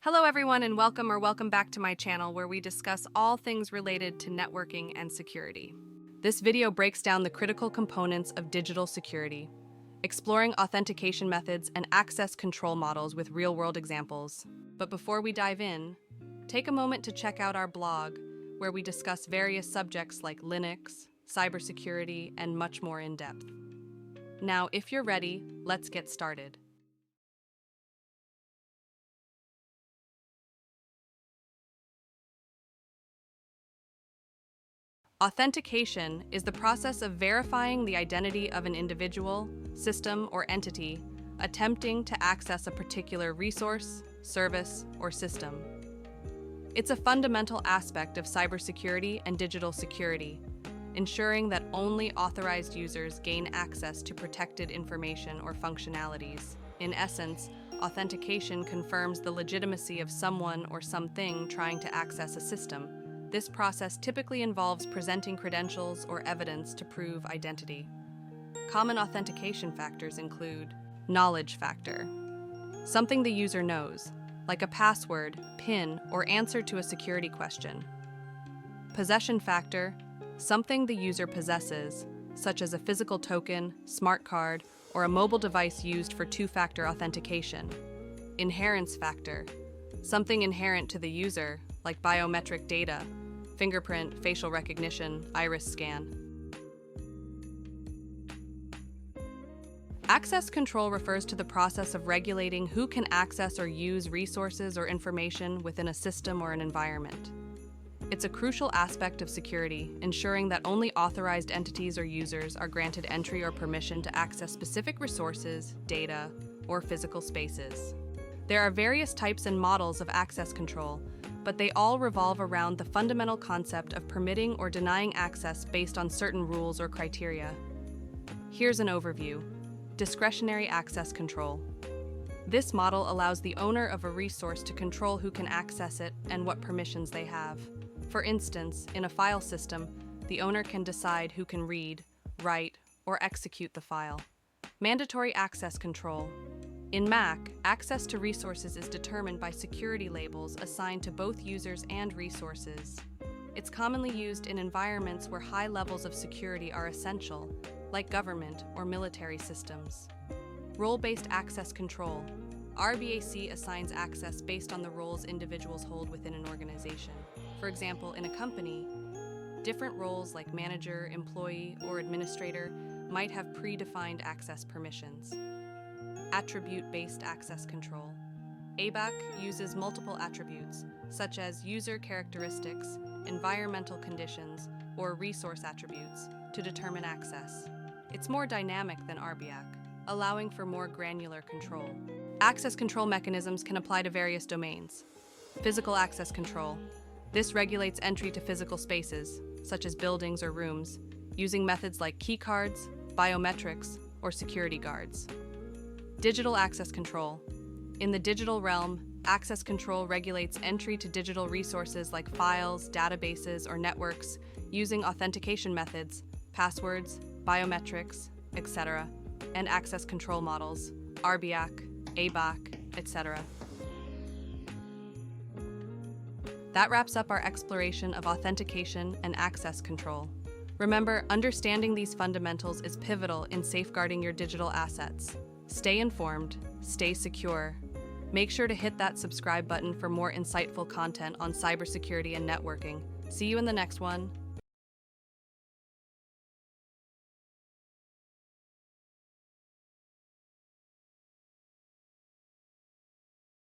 Hello everyone and welcome back to my channel where we discuss all things related to networking and security. This video breaks down the critical components of digital security, exploring authentication methods and access control models with real-world examples. But before we dive in, take a moment to check out our blog where we discuss various subjects like Linux, cybersecurity, and much more in depth. Now, if you're ready, let's get started. Authentication is the process of verifying the identity of an individual, system, or entity attempting to access a particular resource, service, or system. It's a fundamental aspect of cybersecurity and digital security, ensuring that only authorized users gain access to protected information or functionalities. In essence, authentication confirms the legitimacy of someone or something trying to access a system. This process typically involves presenting credentials or evidence to prove identity. Common authentication factors include knowledge factor, something the user knows, like a password, PIN, or answer to a security question. Possession factor, something the user possesses, such as a physical token, smart card, or a mobile device used for two-factor authentication. Inherence factor, something inherent to the user, like biometric data, fingerprint, facial recognition, iris scan. Access control refers to the process of regulating who can access or use resources or information within a system or an environment. It's a crucial aspect of security, ensuring that only authorized entities or users are granted entry or permission to access specific resources, data, or physical spaces. There are various types and models of access control, but they all revolve around the fundamental concept of permitting or denying access based on certain rules or criteria. Here's an overview. Discretionary access control. This model allows the owner of a resource to control who can access it and what permissions they have. For instance, in a file system, the owner can decide who can read, write, or execute the file. Mandatory access control. In Mac, access to resources is determined by security labels assigned to both users and resources. It's commonly used in environments where high levels of security are essential, like government or military systems. Role-based access control. RBAC assigns access based on the roles individuals hold within an organization. For example, in a company, different roles like manager, employee, or administrator might have predefined access permissions. Attribute-based access control. ABAC uses multiple attributes, such as user characteristics, environmental conditions, or resource attributes, to determine access. It's more dynamic than RBAC, allowing for more granular control. Access control mechanisms can apply to various domains. Physical access control. This regulates entry to physical spaces, such as buildings or rooms, using methods like keycards, biometrics, or security guards. Digital access control. In the digital realm, access control regulates entry to digital resources like files, databases, or networks using authentication methods, passwords, biometrics, etc., and access control models, RBAC, ABAC, etc. That wraps up our exploration of authentication and access control. Remember, understanding these fundamentals is pivotal in safeguarding your digital assets. Stay informed, stay secure. Make sure to hit that subscribe button for more insightful content on cybersecurity and networking. See you in the next one.